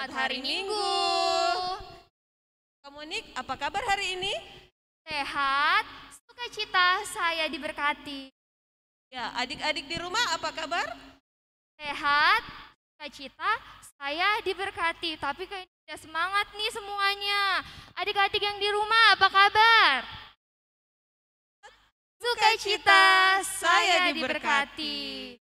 Selamat hari Minggu. Kak Monik, apa kabar hari ini? Sehat, sukacita, saya diberkati. Ya, adik-adik di rumah apa kabar? Sehat, sukacita, saya diberkati. Tapi kayaknya tidak semangat nih semuanya. Adik-adik yang di rumah apa kabar? Sukacita, saya diberkati.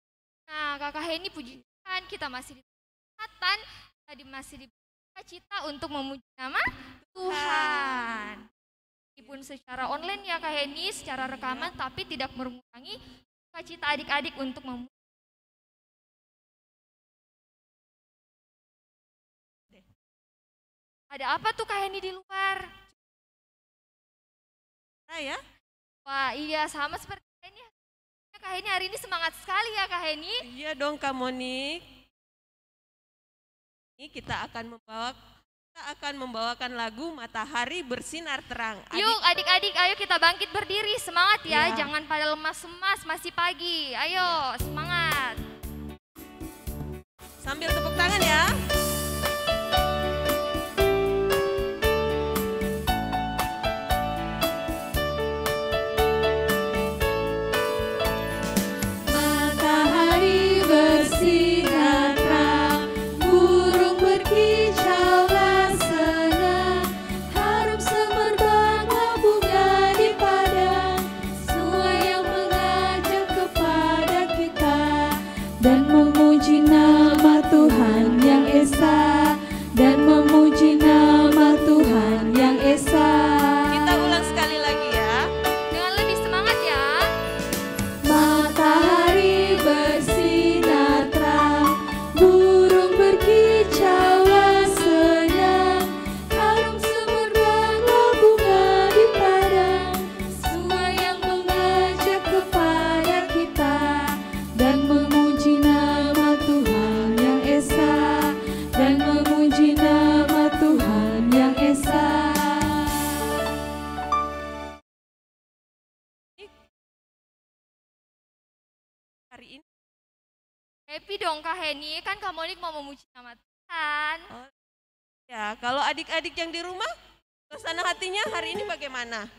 Nah, Kakak Heni, puji Tuhan, kita masih di kesehatan, tadi masih di sukacita untuk memuji nama Tuhan. Meskipun secara online ya Kak Heni, secara rekaman, tapi tidak mengurangi sukacita adik-adik untuk memuji. Ada apa tuh Kak Heni di luar? Saya? Wah iya, sama seperti Kak Heni. Kak Heni hari ini semangat sekali ya Kak Heni. Iya dong Kak Monik. Ini kita akan membawakan lagu Matahari Bersinar Terang. Yuk adik-adik, ayo kita bangkit berdiri, semangat ya, Ya. jangan pada lemas-lemas, masih pagi. Ayo semangat. Sambil tepuk tangan ya. Matahari bersinar terang, burung berkicaulah senang, harum semerbaklah bunga di padang, semua yang mengajak kepada kita dan memuji nama Tuhan yang esa, dan memuji nama Tuhan yang esa. Kita ulang sekali lagi ya. Dengan lebih semangat ya. Matahari bersinar terang, burung berkicaulah senang, harum semerbaklah bunga di padang, semua yang mengajak kepada kita dan memuji nama Tuhan yang esa, dan memuji nama Tuhan yang esa. Hari ini Happy dong Kak Heni, kan Kak Monik mau memuji nama Tuhan. ya, kalau adik-adik yang di rumah, suasana hatinya hari ini bagaimana?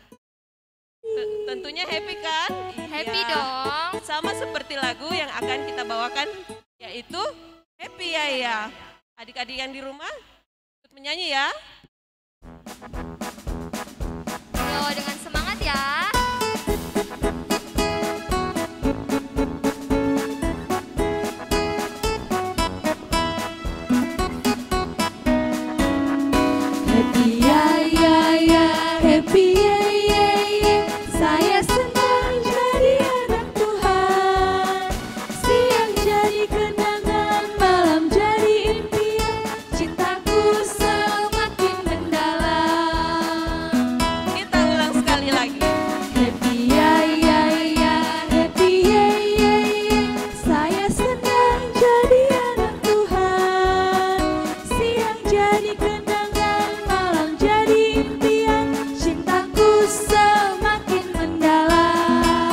Tentunya happy kan? Happy Iya. dong. Sama seperti lagu yang akan kita bawakan, yaitu Happy ya ya. Adik-adik yang di rumah, ikut menyanyi ya. Yo, dengan semangat ya. Happy ya ya ya, happy ya ya ya, saya senang jadi anak Tuhan. Siang jadi kenangan, malam jadi impian, cintaku semakin mendalam. Kita ulang sekali lagi. Happy ya ya ya, happy ya ya ya, saya senang jadi anak Tuhan. Siang jadi kenangan, malam jadi impian, cintaku semakin mendalam.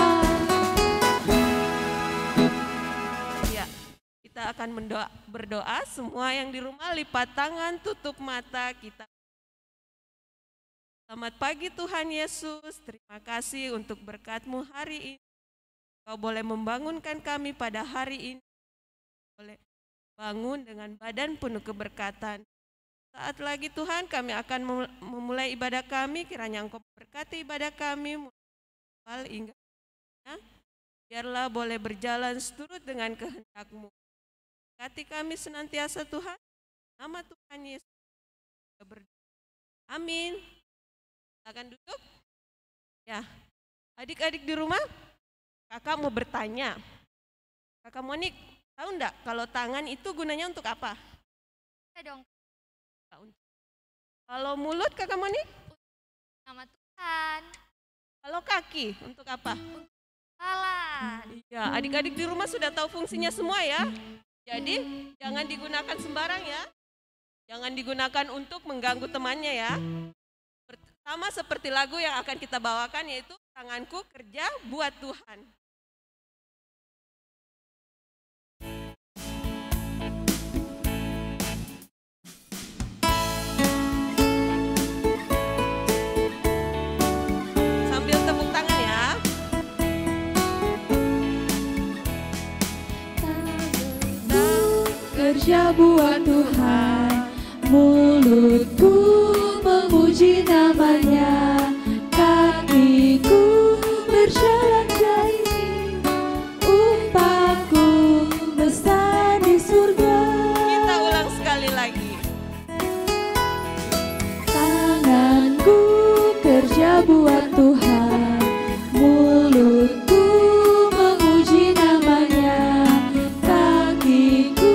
Ya, kita akan berdoa. Semua yang di rumah lipat tangan, tutup mata kita. Selamat pagi Tuhan Yesus, terima kasih untuk berkat-Mu hari ini. Kau boleh membangunkan kami pada hari ini. Boleh bangun dengan badan penuh keberkatan. Saat lagi Tuhan kami akan memulai ibadah kami, kiranya Engkau berkati ibadah kami. Mulai hingga biarlah boleh berjalan seturut dengan kehendak-Mu. Berkati kami senantiasa Tuhan, nama Tuhan Yesus. Kita berdoa. Amin. Silakan duduk. Ya, adik-adik di rumah, kakak mau bertanya. Kakak Monik, tahu enggak kalau tangan itu gunanya untuk apa? Ya dong, Kalau mulut kakak Monik? nama Tuhan. Kalau kaki untuk apa? Salah. Ya, adik-adik di rumah sudah tahu fungsinya semua ya. Jadi jangan digunakan sembarang ya. Jangan digunakan untuk mengganggu temannya ya. Sama seperti lagu yang akan kita bawakan, yaitu tanganku kerja buat Tuhan. kerja buat Tuhan, mulutku memuji namanya, kakiku berjalan jari, upahku besar di surga. Kita ulang sekali lagi. Tanganku kerja buat Tuhan, mulutku memuji namanya, kakiku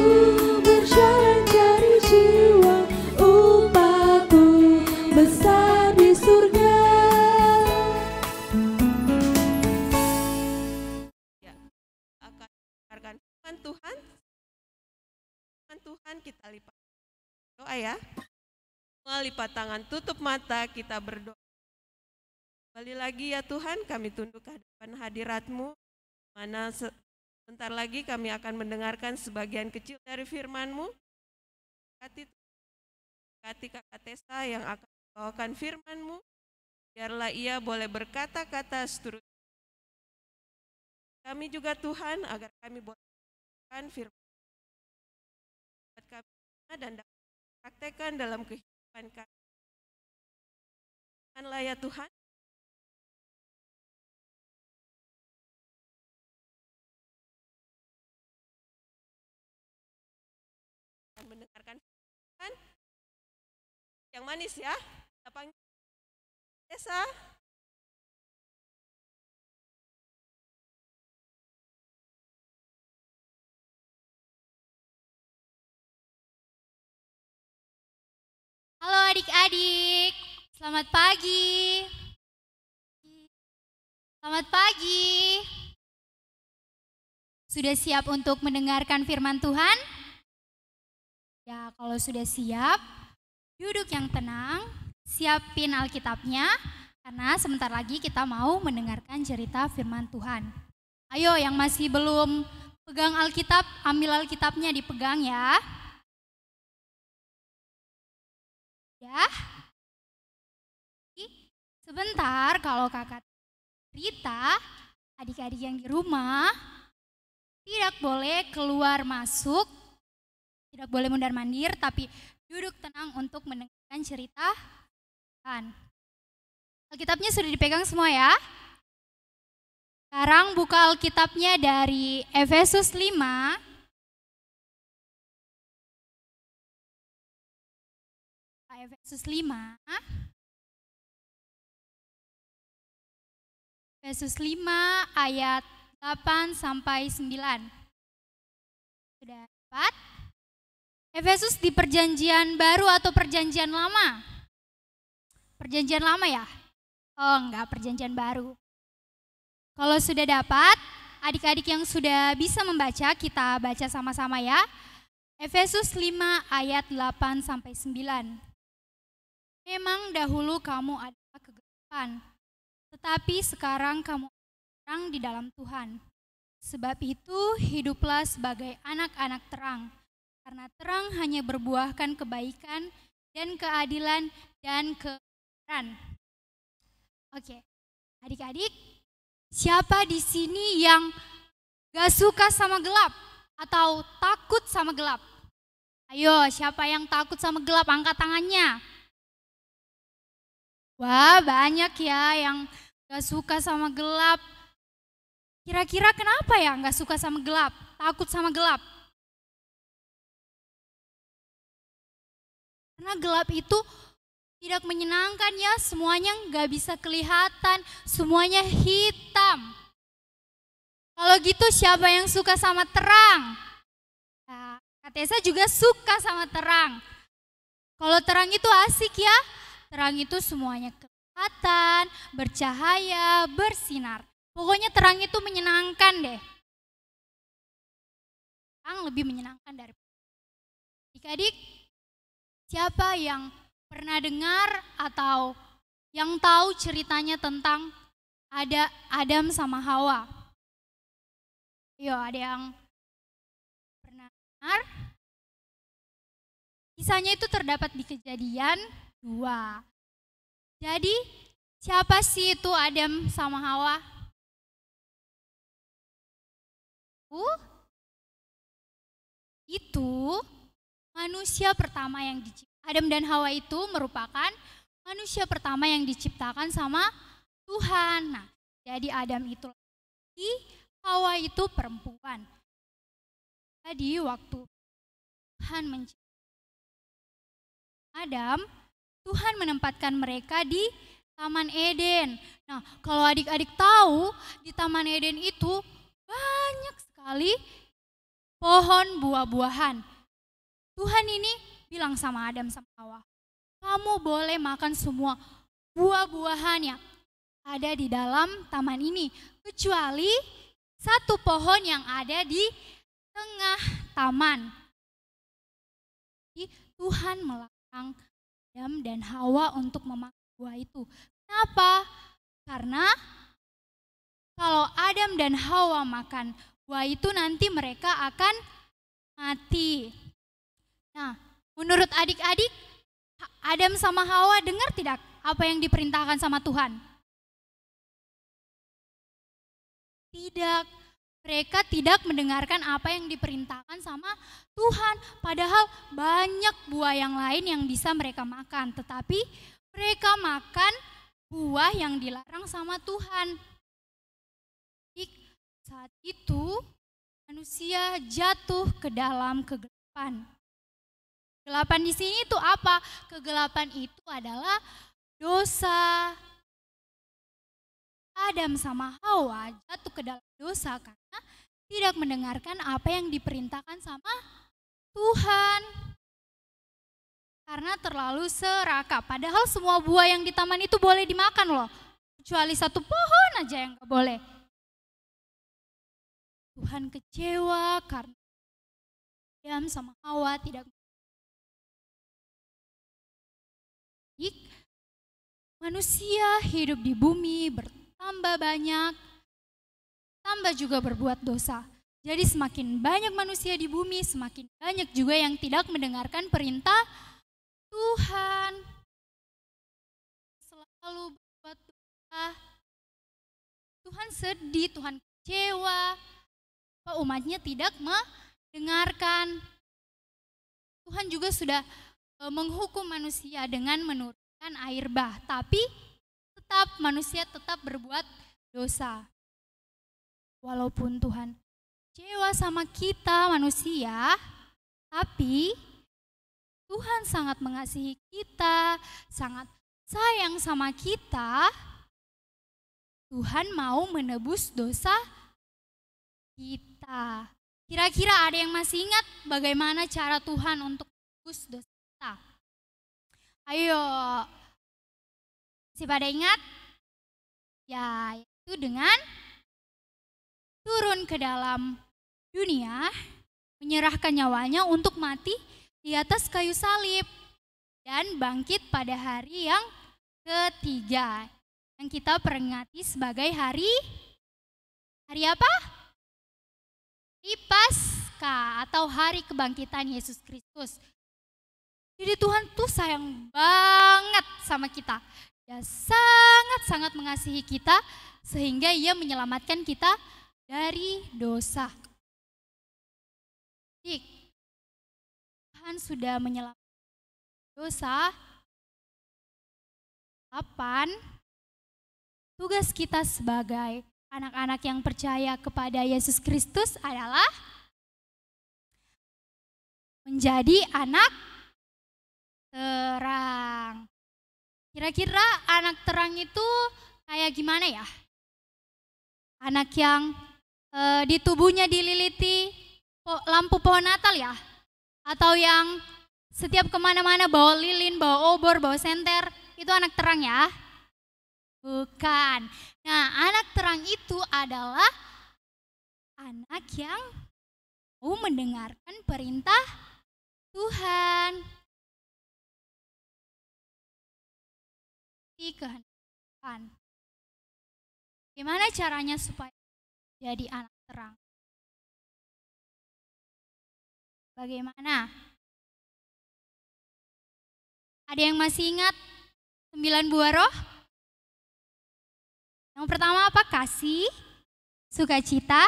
berjalan cari jiwa, upahku besar di surga. Ya, akan mendengarkan firman Tuhan. Firman Tuhan kita lipat. Doa ya. Lipat tangan, tutup mata, kita berdoa. Kembali lagi ya Tuhan, kami tunduk ke hadapan hadirat-Mu, mana sebentar lagi kami akan mendengarkan sebagian kecil dari firman-Mu. Berkati Kakak Tessa yang akan membawakan firman-Mu, biarlah ia boleh berkata-kata seturut kami juga Tuhan, agar kami boleh melakukan firman buat kami dan dapat praktekkan dalam kehidupan kami. Tuhanlah ya Tuhan. Dan mendengarkan firman yang manis ya. Kita panggil Tessa. Halo adik-adik, selamat pagi. Selamat pagi. Sudah siap untuk mendengarkan firman Tuhan? Ya, kalau sudah siap, duduk yang tenang, siapin Alkitabnya, karena sebentar lagi kita mau mendengarkan cerita firman Tuhan. Ayo yang masih belum pegang Alkitab, ambil Alkitabnya dipegang ya. Ya, sebentar kalau kakak cerita, adik-adik yang di rumah tidak boleh keluar masuk, tidak boleh mondar-mandir, tapi duduk tenang untuk mendengarkan cerita Tuhan. Alkitabnya sudah dipegang semua ya. Sekarang buka Alkitabnya dari Efesus 5. Efesus 5. Efesus 5 ayat 8 sampai 9. Sudah dapat? Efesus di perjanjian baru atau perjanjian lama? Perjanjian lama ya? Oh enggak, perjanjian baru. Kalau sudah dapat, adik-adik yang sudah bisa membaca, kita baca sama-sama ya. Efesus 5 ayat 8 sampai 9. Memang dahulu kamu adalah kegelapan, tetapi sekarang kamu terang di dalam Tuhan. Sebab itu hiduplah sebagai anak-anak terang, karena terang hanya berbuahkan kebaikan dan keadilan dan kebenaran. Oke, adik-adik, siapa di sini yang gak suka sama gelap atau takut sama gelap? Ayo, siapa yang takut sama gelap? Angkat tangannya. Wah, banyak ya yang gak suka sama gelap. Kira-kira kenapa ya gak suka sama gelap? Takut sama gelap? Karena gelap itu tidak menyenangkan ya, semuanya gak bisa kelihatan, semuanya hitam. Kalau gitu siapa yang suka sama terang? Nah, Kak Tessa juga suka sama terang. Kalau terang itu asik ya. Terang itu semuanya kelihatan, bercahaya, bersinar. Pokoknya terang itu menyenangkan deh. Terang lebih menyenangkan dari adik-adik. Siapa yang pernah dengar atau yang tahu ceritanya tentang ada Adam sama Hawa? Ayo, ada yang pernah dengar? Kisahnya itu terdapat di Kejadian 2. Jadi siapa sih itu Adam sama Hawa? itu manusia pertama yang diciptakan. Adam dan Hawa itu merupakan manusia pertama yang diciptakan sama Tuhan. Nah, jadi Adam itu laki, Hawa itu perempuan. Jadi waktu Tuhan menciptakan Adam, Tuhan menempatkan mereka di Taman Eden. Nah, kalau adik-adik tahu, di Taman Eden itu banyak sekali pohon buah-buahan. Tuhan ini bilang sama Adam sama Hawa, kamu boleh makan semua buah-buahan yang ada di dalam taman ini, kecuali satu pohon yang ada di tengah taman. Jadi Tuhan melarang Adam dan Hawa untuk memakan buah itu. Kenapa? Karena kalau Adam dan Hawa makan buah itu nanti mereka akan mati. Nah, menurut adik-adik, Adam sama Hawa dengar tidak apa yang diperintahkan sama Tuhan? Tidak. Mereka tidak mendengarkan apa yang diperintahkan sama Tuhan. Padahal banyak buah yang lain yang bisa mereka makan. Tetapi mereka makan buah yang dilarang sama Tuhan. Jadi saat itu manusia jatuh ke dalam kegelapan. Kegelapan di sini itu apa? Kegelapan itu adalah dosa. Adam sama Hawa jatuh ke dalam dosa karena tidak mendengarkan apa yang diperintahkan sama Tuhan. Karena terlalu serakah. Padahal semua buah yang di taman itu boleh dimakan loh. Kecuali satu pohon aja yang gak boleh. Tuhan kecewa karena Adam sama Hawa tidak. Manusia hidup di bumi bertambah banyak, tambah juga berbuat dosa. Jadi semakin banyak manusia di bumi, semakin banyak juga yang tidak mendengarkan perintah Tuhan. Selalu berbuat dosa. Tuhan sedih, Tuhan kecewa. Umatnya tidak mendengarkan. Tuhan juga sudah menghukum manusia dengan menurunkan air bah, tapi manusia tetap berbuat dosa. Walaupun Tuhan kecewa sama kita manusia, tapi Tuhan sangat mengasihi kita, sangat sayang sama kita. Tuhan mau menebus dosa kita. Kira-kira ada yang masih ingat bagaimana cara Tuhan untuk menebus dosa kita? Ayo, masih pada ingat? Ya, itu dengan turun ke dalam dunia, menyerahkan nyawanya untuk mati di atas kayu salib dan bangkit pada hari yang ketiga, yang kita peringati sebagai hari apa? Hari Paskah atau hari kebangkitan Yesus Kristus. Jadi Tuhan tuh sayang banget sama kita. Dia sangat-sangat mengasihi kita sehingga Ia menyelamatkan kita dari dosa. Jadi Tuhan sudah menyelamatkan dosa. Kapan? Tugas kita sebagai anak-anak yang percaya kepada Yesus Kristus adalah menjadi anak terang. Kira-kira anak terang itu kayak gimana ya? Anak yang di tubuhnya dililiti lampu pohon Natal ya? Atau yang setiap kemana-mana bawa lilin, bawa obor, bawa senter, itu anak terang ya? Bukan. Nah, anak terang itu adalah anak yang mau mendengarkan perintah Tuhan. Kehendak. Gimana caranya supaya jadi anak terang? Bagaimana? Ada yang masih ingat 9 buah roh? Yang pertama apa? Kasih, sukacita,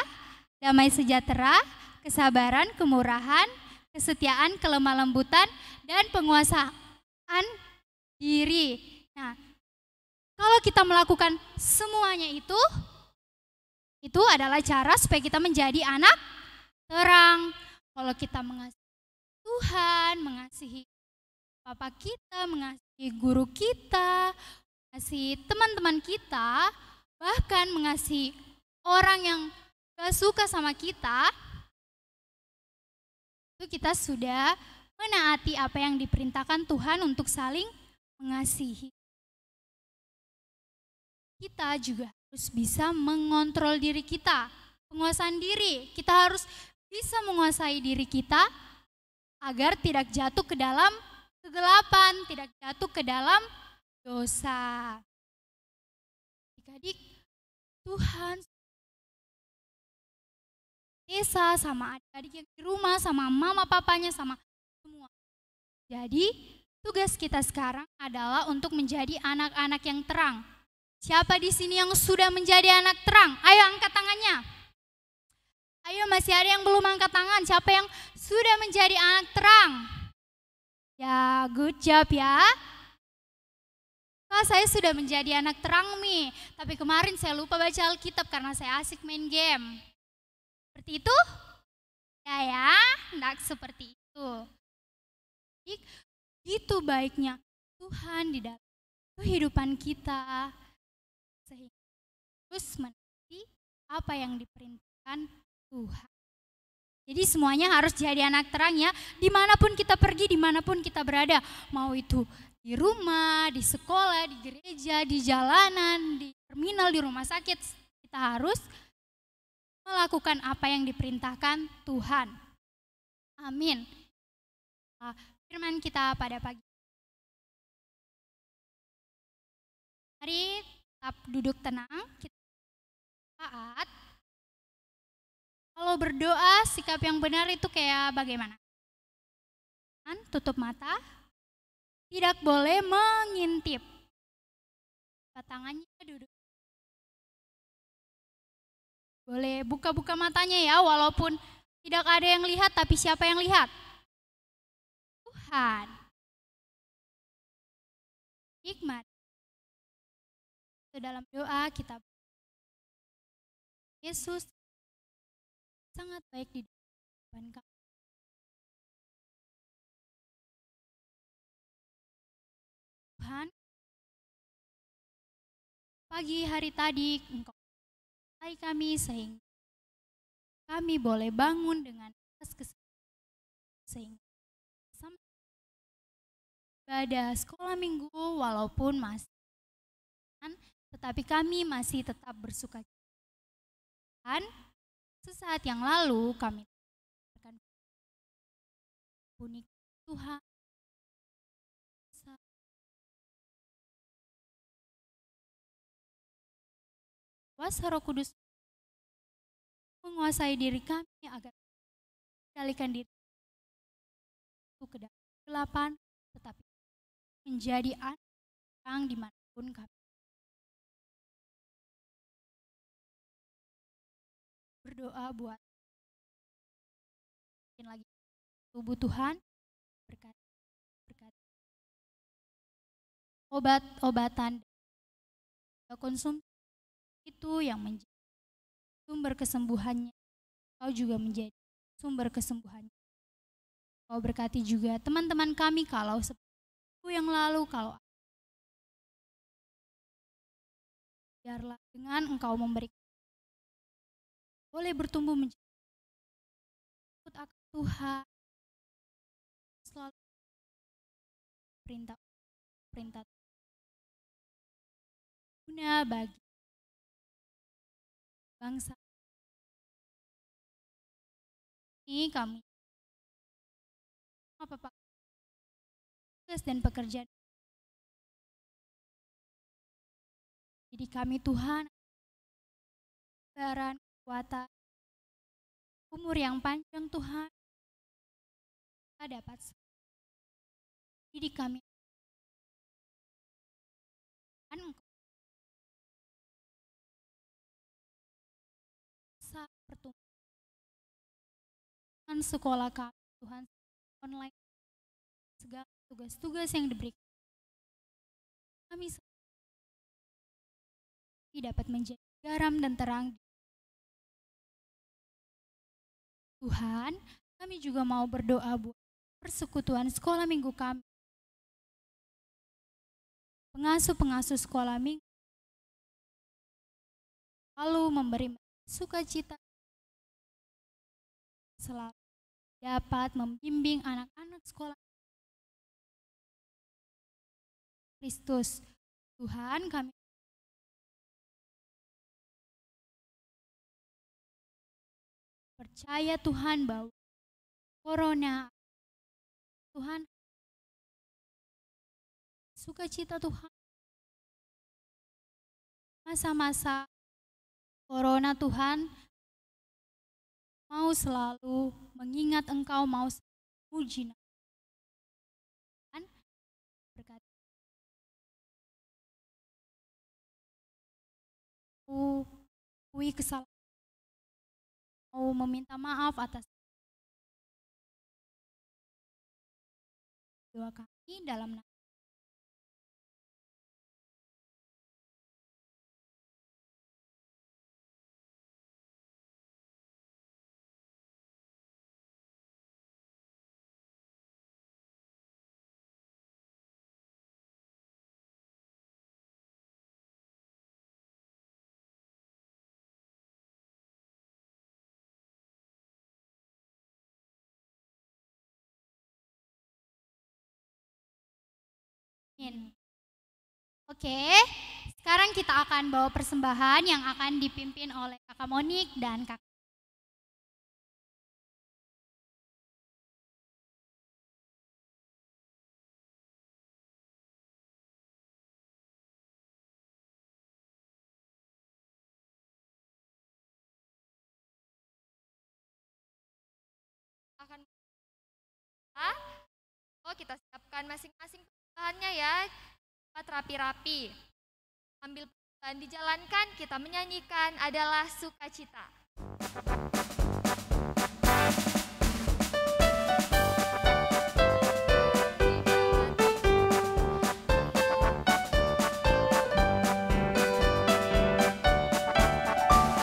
damai sejahtera, kesabaran, kemurahan, kesetiaan, kelemah lembutan, dan penguasaan diri. Nah, kalau kita melakukan semuanya itu adalah cara supaya kita menjadi anak terang. Kalau kita mengasihi Tuhan, mengasihi Papa kita, mengasihi guru kita, mengasihi teman-teman kita, bahkan mengasihi orang yang gak suka sama kita, itu kita sudah menaati apa yang diperintahkan Tuhan untuk saling mengasihi. Kita juga harus bisa mengontrol diri kita, penguasaan diri. Kita harus bisa menguasai diri kita agar tidak jatuh ke dalam kegelapan, tidak jatuh ke dalam dosa. Adik-adik, Tuhan desa sama adik-adik yang di rumah, sama mama papanya, sama semua. Jadi tugas kita sekarang adalah untuk menjadi anak-anak yang terang. Siapa di sini yang sudah menjadi anak terang? Ayo angkat tangannya. Ayo, masih ada yang belum angkat tangan. Siapa yang sudah menjadi anak terang? Ya, good job ya. Kak, saya sudah menjadi anak terang nih. Tapi kemarin saya lupa baca Alkitab karena saya asik main game. Seperti itu? Ya, enggak seperti itu. Itu baiknya Tuhan di dalam kehidupan kita. Sehingga terus mengerti apa yang diperintahkan Tuhan. Jadi semuanya harus jadi anak terang ya. Dimanapun kita pergi, dimanapun kita berada. Mau itu di rumah, di sekolah, di gereja, di jalanan, di terminal, di rumah sakit. Kita harus melakukan apa yang diperintahkan Tuhan. Amin. Firman kita pada pagi. Mari tetap duduk tenang. Kita taat. Kalau berdoa, sikap yang benar itu kayak bagaimana? Tutup mata. Tidak boleh mengintip. Tangannya duduk. Boleh buka-buka matanya ya, walaupun tidak ada yang lihat, tapi siapa yang lihat? Tuhan. Hikmat. Dalam doa kita, Yesus sangat baik di depan kami. Tuhan, pagi hari tadi Engkau menyertai kami sehingga kami boleh bangun dengan kesehatan, sehingga sampai ibadah sekolah minggu walaupun masih, tetapi kami masih tetap bersuka cita. Dan sesaat yang lalu kami akan punya Tuhan. Kuasa Roh Kudus menguasai diri kami agar mengendalikan diri ke dalam kegelapan, tetapi menjadi anak terang dimanapun kami. Berdoa buat lagi tubuh Tuhan, berkat obat-obatan konsumsi itu yang menjadi sumber kesembuhannya. Kau juga menjadi sumber kesembuhannya. Kau berkati juga teman-teman kami kalau seperti yang lalu, kalau biarlah dengan Engkau memberikan boleh bertumbuh menjadi takut akan Tuhan, selalu perintah guna bagi bangsa ini. Kami apa Pak, tugas dan pekerjaan. Jadi kami Tuhan, kesabaran, kekuatan, umur yang panjang Tuhan, kita dapat didik kami. Engkau pertumbuhan sekolah kami Tuhan, online, segala tugas-tugas yang diberikan. Kami dapat menjadi garam dan terang. Tuhan, kami juga mau berdoa buat persekutuan sekolah minggu kami. Pengasuh-pengasuh sekolah minggu lalu memberi sukacita, selalu dapat membimbing anak-anak sekolah Kristus. Tuhan, kami percaya Tuhan bahwa corona, Tuhan, sukacita Tuhan, masa-masa corona Tuhan, mau selalu mengingat Engkau, mau memuji nama Tuhan, berkati. Akui kesalahan, mau meminta maaf atas doa kami dalam nama Amin. Oke, sekarang kita akan bawa persembahan yang akan dipimpin oleh Kakak Monik dan Kakak. Kita siapkan masing-masing persembahannya ya, buat rapi-rapi. Ambil persembahan dijalankan, kita menyanyikan adalah sukacita.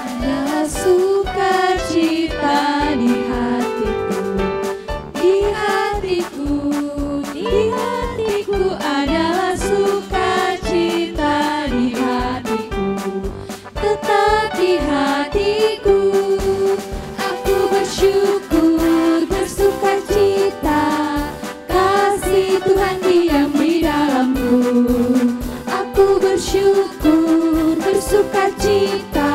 Ada sukacita di hatiku, di hatiku, di hatiku adalah sukacita di hatiku, tetap di hatiku. Aku bersyukur, bersukacita, kasih Tuhan diam di dalamku. Aku bersyukur, bersukacita,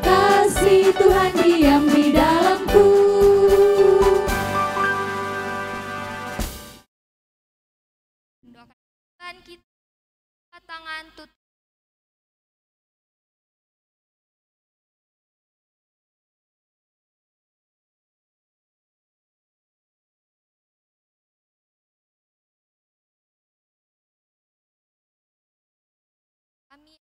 kasih Tuhan diam di dalamku. Doakan kita tangan tutup. Amin.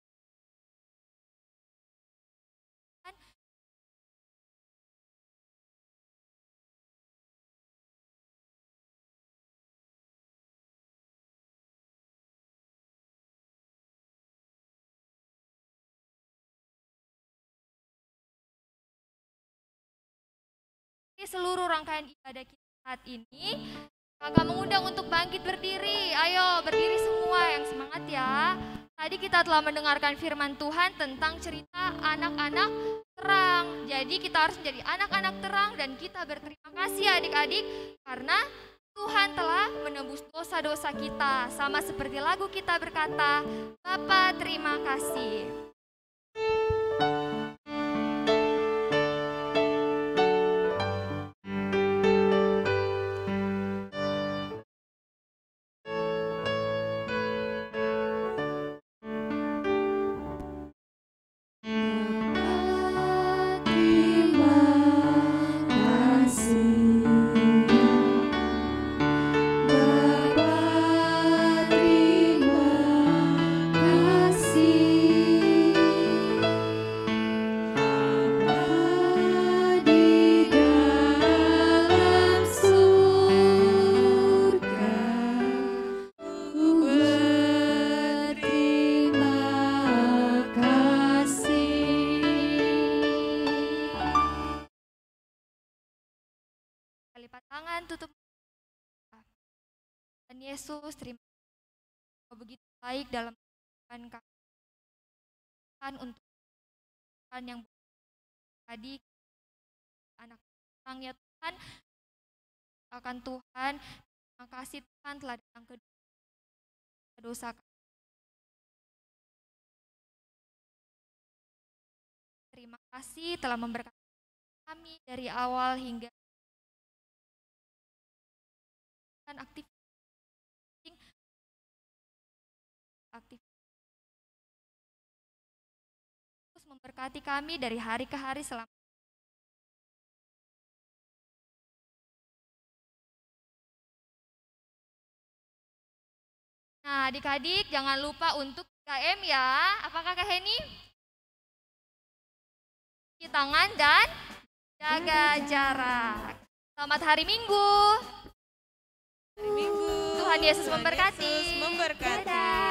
Seluruh rangkaian ibadah kita saat ini, Kakak mengundang untuk bangkit berdiri. Ayo berdiri semua, yang semangat ya. Tadi kita telah mendengarkan firman Tuhan tentang cerita anak-anak terang. Jadi kita harus menjadi anak-anak terang dan kita berterima kasih adik-adik karena Tuhan telah menebus dosa-dosa kita. Sama seperti lagu kita berkata, Bapa terima kasih. Bapa terima kasih. Tuhan Yesus, terima kasih Engkau begitu baik dalam kehidupan kami. Tuhan, untuk Tuhan yang adik, anak orang ya Tuhan, akan Tuhan, terima kasih Tuhan telah datang ke dosa kami. Terima kasih telah memberkati kami dari awal hingga aktif terus memberkati kami dari hari ke hari selama. Nah, adik-adik jangan lupa untuk 3M ya. Apakah Kak Heni? Cuci tangan dan jaga jarak. Selamat hari Minggu. Hari Minggu. Tuhan Yesus Tuhan memberkati. Yesus memberkati. Dadah.